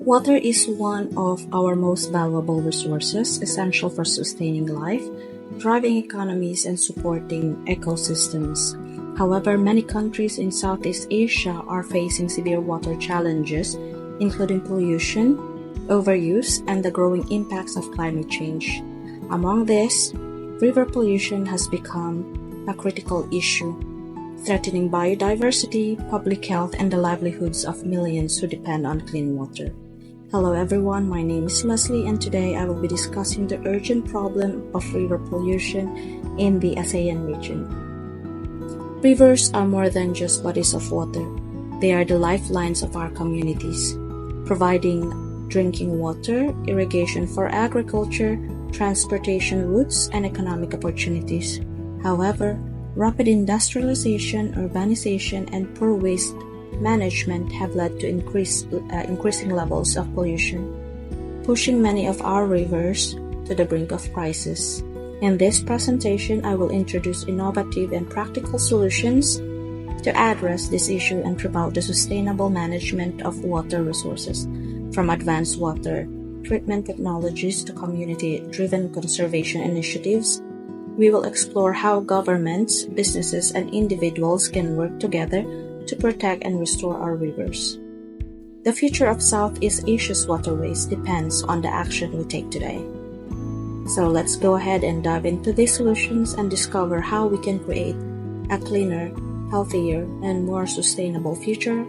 Water is one of our most valuable resources, essential for sustaining life, driving economies, and supporting ecosystems. However, many countries in Southeast Asia are facing severe water challenges, including pollution, overuse, and the growing impacts of climate change. Among these, river pollution has become a critical issue, threatening biodiversity, public health, and the livelihoods of millions who depend on clean water. Hello everyone, my name is Leslie, and today I will be discussing the urgent problem of river pollution in the ASEAN region. Rivers are more than just bodies of water. They are the lifelines of our communities, providing drinking water, irrigation for agriculture, transportation routes, and economic opportunities. However, rapid industrialization, urbanization, and poor waste management have led to increasing levels of pollution, pushing many of our rivers to the brink of crisis. In this presentation, I will introduce innovative and practical solutions to address this issue and promote the sustainable management of water resources, from advanced water treatment technologies to community-driven conservation initiatives. We will explore how governments, businesses, and individuals can work together to protect and restore our rivers. The future of Southeast Asia's waterways depends on the action we take today. So let's go ahead and dive into these solutions and discover how we can create a cleaner, healthier, and more sustainable future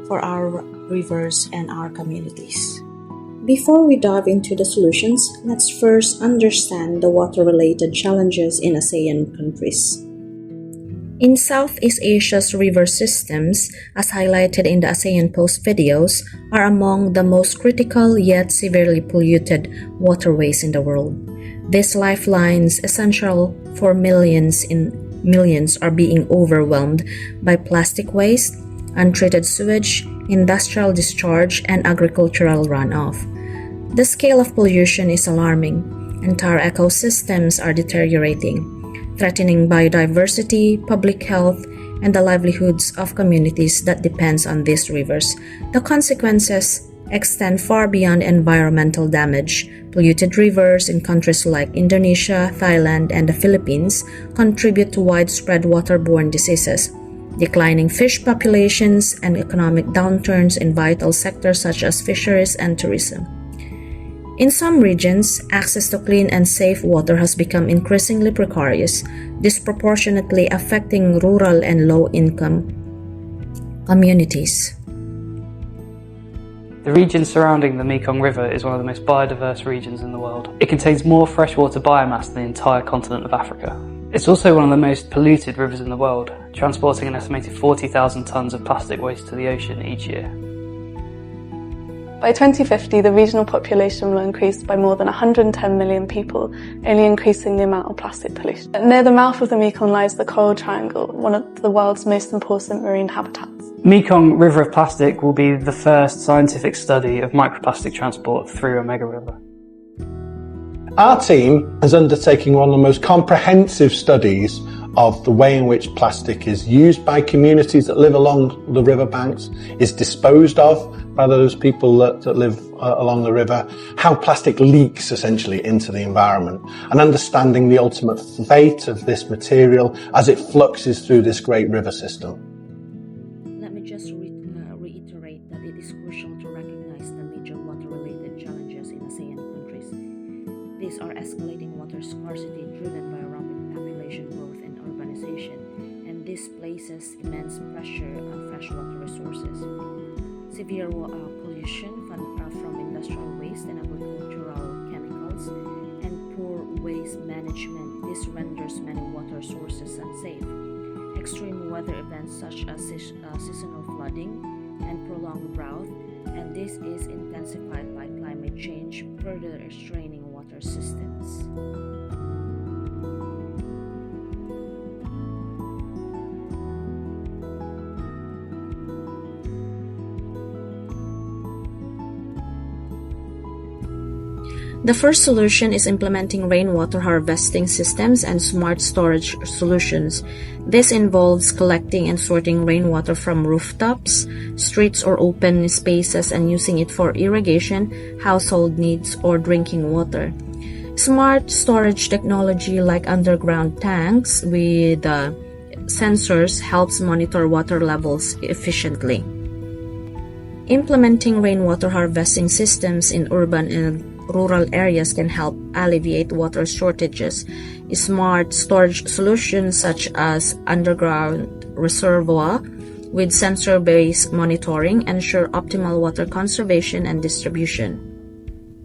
for our rivers and our communities. Before we dive into the solutions, let's first understand the water-related challenges in ASEAN countries. In Southeast Asia's river systems, as highlighted in the ASEAN Post videos, are among the most critical yet severely polluted waterways in the world. These lifelines, essential for millions, are being overwhelmed by plastic waste, untreated sewage, industrial discharge, and agricultural runoff. The scale of pollution is alarming. Entire ecosystems are deteriorating, threatening biodiversity, public health, and the livelihoods of communities that depend on these rivers. The consequences extend far beyond environmental damage. Polluted rivers in countries like Indonesia, Thailand, and the Philippines contribute to widespread waterborne diseases, declining fish populations, and economic downturns in vital sectors such as fisheries and tourism. In some regions, access to clean and safe water has become increasingly precarious, disproportionately affecting rural and low-income communities. The region surrounding the Mekong River is one of the most biodiverse regions in the world. It contains more freshwater biomass than the entire continent of Africa. It's also one of the most polluted rivers in the world, transporting an estimated 40,000 tons of plastic waste to the ocean each year. By 2050, the regional population will increase by more than 110 million people, only increasing the amount of plastic pollution. Near the mouth of the Mekong lies the Coral Triangle, one of the world's most important marine habitats. Mekong River of Plastic will be the first scientific study of microplastic transport through a mega river. Our team is undertaking one of the most comprehensive studies of the way in which plastic is used by communities that live along the riverbanks, is disposed of by those people that live along the river, how plastic leaks essentially into the environment, and understanding the ultimate fate of this material as it fluxes through this great river system. Let me just reiterate that it is crucial to recognize the major water-related challenges in ASEAN countries. These are escalating water scarcity driven by rapid population growth and urbanization, and this places immense pressure on freshwater resources. Severe pollution from industrial waste and agricultural chemicals, and poor waste management. This renders many water sources unsafe. Extreme weather events such as seasonal flooding and prolonged drought, and this is intensified by climate change, further straining water systems. The first solution is implementing rainwater harvesting systems and smart storage solutions. This involves collecting and sorting rainwater from rooftops, streets, or open spaces and using it for irrigation, household needs, or drinking water. Smart storage technology like underground tanks with sensors helps monitor water levels efficiently. Implementing rainwater harvesting systems in urban and rural areas can help alleviate water shortages. Smart storage solutions such as underground reservoir with sensor-based monitoring ensure optimal water conservation and distribution.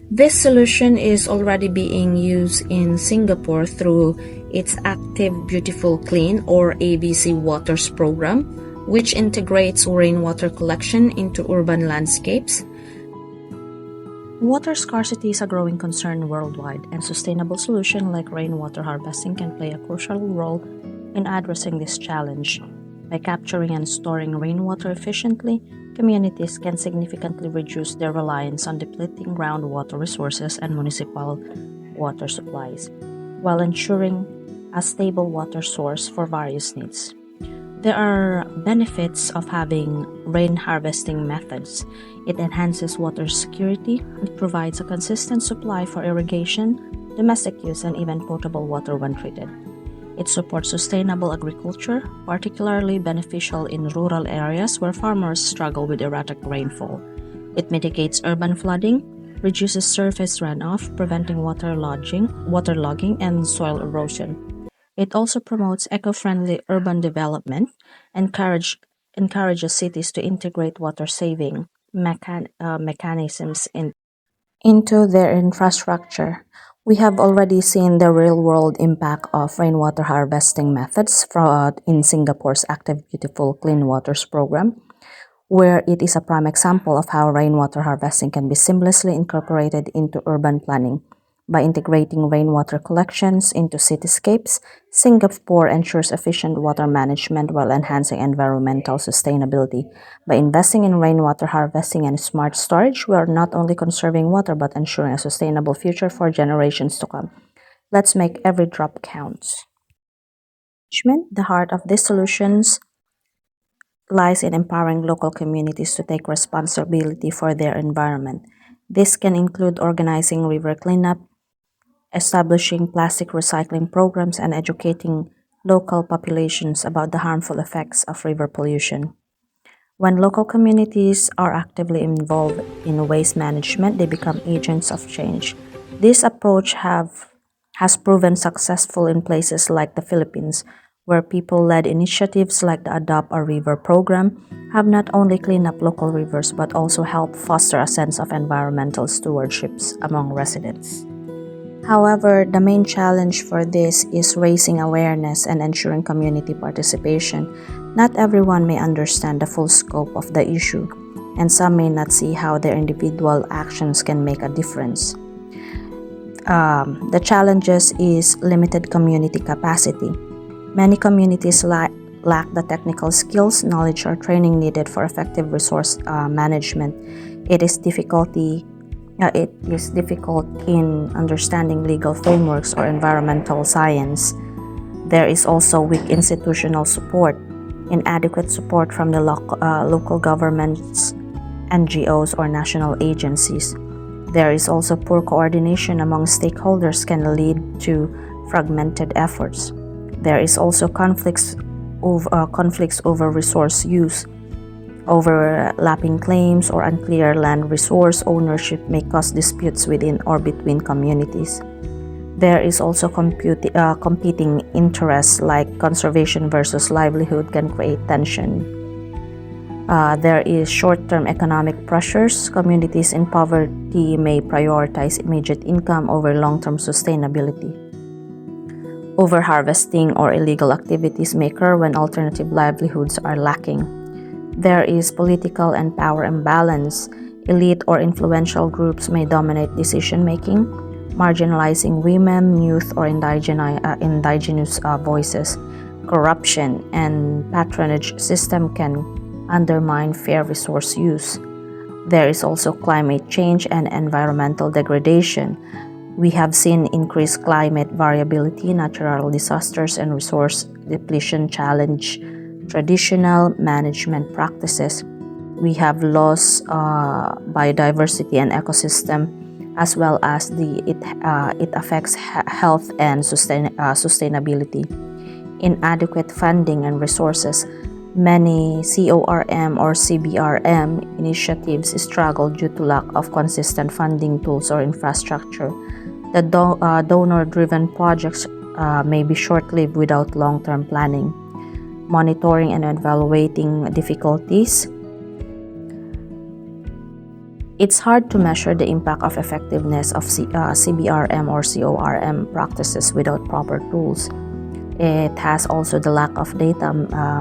This solution is already being used in Singapore through its Active Beautiful Clean or ABC Waters program, which integrates rainwater collection into urban landscapes. Water scarcity is a growing concern worldwide, and sustainable solutions like rainwater harvesting can play a crucial role in addressing this challenge. By capturing and storing rainwater efficiently, communities can significantly reduce their reliance on depleting groundwater resources and municipal water supplies, while ensuring a stable water source for various needs. There are benefits of having rain harvesting methods. It enhances water security, it provides a consistent supply for irrigation, domestic use, and even potable water when treated. It supports sustainable agriculture, particularly beneficial in rural areas where farmers struggle with erratic rainfall. It mitigates urban flooding, reduces surface runoff, preventing waterlogging, and soil erosion. It also promotes eco-friendly urban development, encourages cities to integrate water-saving mechanisms into their infrastructure. We have already seen the real-world impact of rainwater harvesting methods in Singapore's Active Beautiful Clean Waters program, where it is a prime example of how rainwater harvesting can be seamlessly incorporated into urban planning. By integrating rainwater collections into cityscapes, Singapore ensures efficient water management while enhancing environmental sustainability. By investing in rainwater harvesting and smart storage, we are not only conserving water but ensuring a sustainable future for generations to come. Let's make every drop count. The heart of these solutions lies in empowering local communities to take responsibility for their environment. This can include organizing river cleanup, establishing plastic recycling programs, and educating local populations about the harmful effects of river pollution. When local communities are actively involved in waste management, they become agents of change. This approach has proven successful in places like the Philippines, where people-led initiatives like the Adopt a River program have not only cleaned up local rivers but also helped foster a sense of environmental stewardship among residents. However, the main challenge for this is raising awareness and ensuring community participation. Not everyone may understand the full scope of the issue, and some may not see how their individual actions can make a difference. The challenges is limited community capacity. Many communities lack the technical skills, knowledge, or training needed for effective resource management. It is difficult in understanding legal frameworks or environmental science. There is also weak institutional support, inadequate support from the local governments, NGOs, or national agencies. There is also poor coordination among stakeholders can lead to fragmented efforts. There is also conflicts over resource use. Overlapping claims or unclear land resource ownership may cause disputes within or between communities. There is also competing interests like conservation versus livelihood can create tension. There is short-term economic pressures. Communities in poverty may prioritize immediate income over long-term sustainability. Overharvesting or illegal activities may occur when alternative livelihoods are lacking. There is political and power imbalance. Elite or influential groups may dominate decision-making, marginalizing women, youth, or indigenous voices. Corruption and patronage system can undermine fair resource use. There is also climate change and environmental degradation. We have seen increased climate variability, natural disasters, and resource depletion challenge traditional management practices. We have lost biodiversity and ecosystem, as well as it affects health and sustainability. Inadequate funding and resources. Many CORM or CBRM initiatives struggle due to lack of consistent funding tools or infrastructure. The donor-driven projects may be short-lived without long-term planning. Monitoring and evaluating difficulties. It's hard to measure the impact of effectiveness of CBRM or CORM practices without proper tools. It has also the lack of data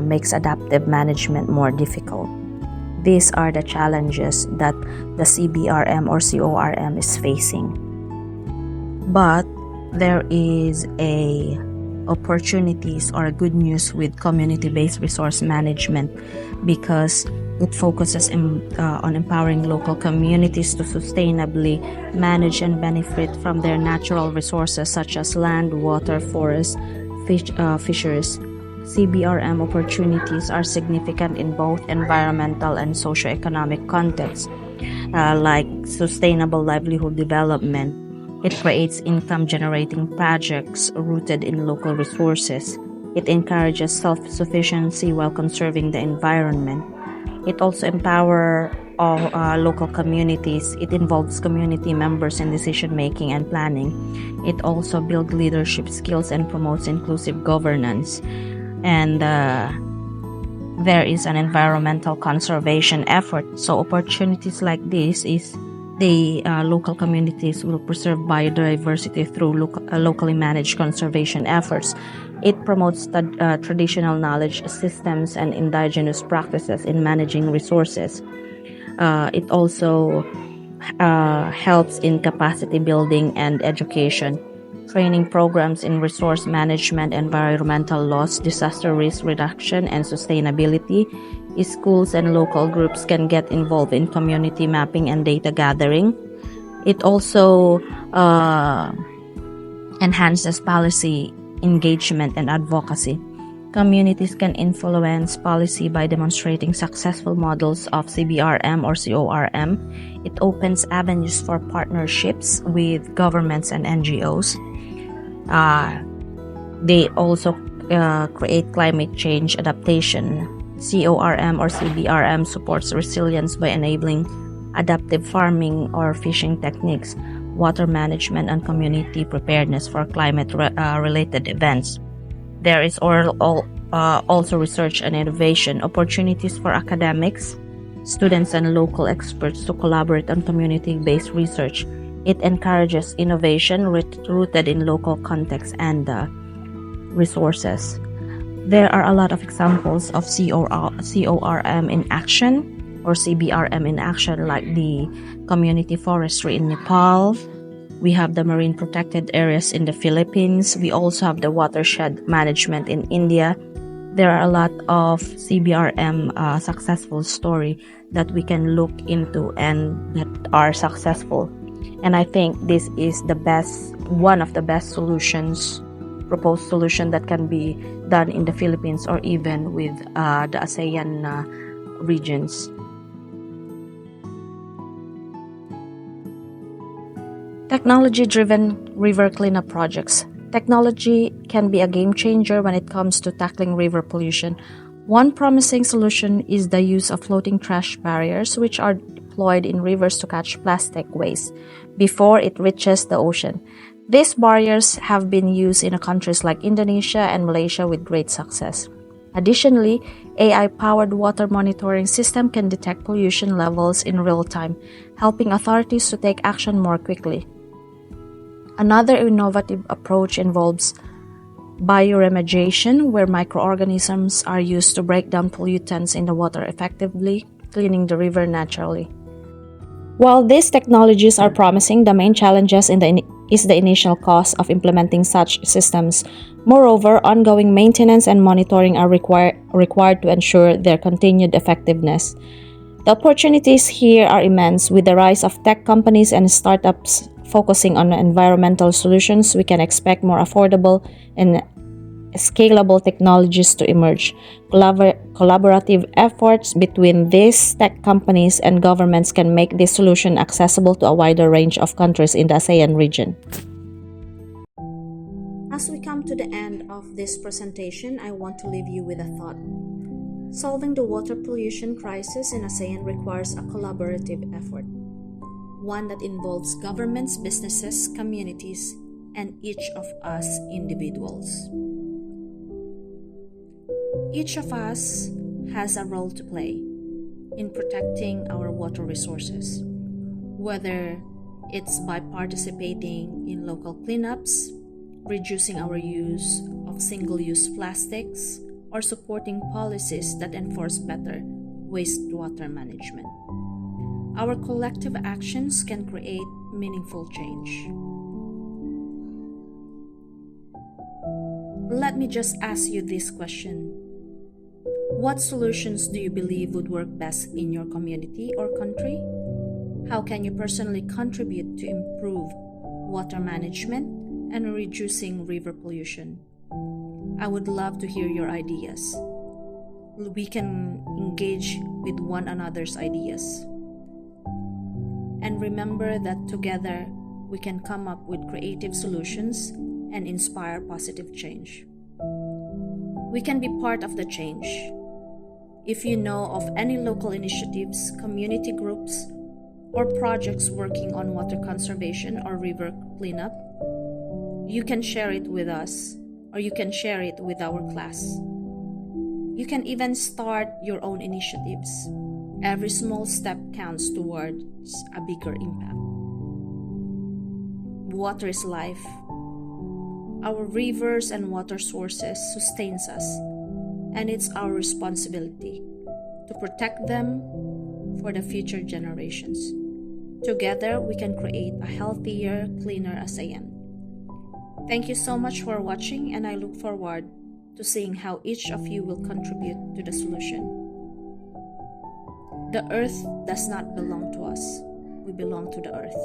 makes adaptive management more difficult. These are the challenges that the CBRM or CORM is facing. But there is opportunities or good news with community-based resource management, because it focuses on empowering local communities to sustainably manage and benefit from their natural resources such as land, water, forests, fisheries. CBRM opportunities are significant in both environmental and socio-economic contexts, like sustainable livelihood development. It creates income-generating projects rooted in local resources. It encourages self-sufficiency while conserving the environment. It also empowers all local communities. It involves community members in decision-making and planning. It also builds leadership skills and promotes inclusive governance. And there is an environmental conservation effort. So opportunities like this is the local communities will preserve biodiversity through locally managed conservation efforts. It promotes traditional knowledge systems and indigenous practices in managing resources. It also helps in capacity building and education. Training programs in resource management, environmental loss, disaster risk reduction, and sustainability. Schools and local groups can get involved in community mapping and data gathering. It also enhances policy engagement and advocacy. Communities can influence policy by demonstrating successful models of CBRM or CORM. It opens avenues for partnerships with governments and NGOs. They also create climate change adaptation. CORM or CBRM supports resilience by enabling adaptive farming or fishing techniques, water management, and community preparedness for climate-related events. There is also research and innovation opportunities for academics, students, and local experts to collaborate on community-based research. It encourages innovation rooted in local context and resources. There are a lot of examples of CORM in action or CBRM in action, like the community forestry in Nepal. We have the marine protected areas in the Philippines. We also have the watershed management in India. There are a lot of CBRM successful story that we can look into and that are successful. And I think this is one of the best proposed solution that can be done in the Philippines or even with the ASEAN regions. Technology-driven river cleanup projects. Technology can be a game changer when it comes to tackling river pollution. One promising solution is the use of floating trash barriers, which are deployed in rivers to catch plastic waste before it reaches the ocean. These barriers have been used in countries like Indonesia and Malaysia with great success. Additionally, AI-powered water monitoring system can detect pollution levels in real time, helping authorities to take action more quickly. Another innovative approach involves bioremediation, where microorganisms are used to break down pollutants in the water, effectively cleaning the river naturally. While these technologies are promising, the main challenges is the initial cost of implementing such systems. Moreover, ongoing maintenance and monitoring are required to ensure their continued effectiveness. The opportunities here are immense, with the rise of tech companies and startups focusing on environmental solutions, we can expect more affordable and scalable technologies to emerge. Collaborative efforts between these tech companies and governments can make this solution accessible to a wider range of countries in the ASEAN region. As we come to the end of this presentation, I want to leave you with a thought. Solving the water pollution crisis in ASEAN requires a collaborative effort, one that involves governments, businesses, communities, and each of us individuals. Each of us has a role to play in protecting our water resources, whether it's by participating in local cleanups, reducing our use of single-use plastics, or supporting policies that enforce better wastewater management. Our collective actions can create meaningful change. Let me just ask you this question. What solutions do you believe would work best in your community or country? How can you personally contribute to improve water management and reducing river pollution? I would love to hear your ideas. We can engage with one another's ideas. And remember that together we can come up with creative solutions and inspire positive change. We can be part of the change. If you know of any local initiatives, community groups, or projects working on water conservation or river cleanup, you can share it with us, or you can share it with our class. You can even start your own initiatives. Every small step counts towards a bigger impact. Water is life. Our rivers and water sources sustains us, and it's our responsibility to protect them for the future generations. Together, we can create a healthier, cleaner ASEAN. Thank you so much for watching, and I look forward to seeing how each of you will contribute to the solution. The earth does not belong to us. We belong to the earth.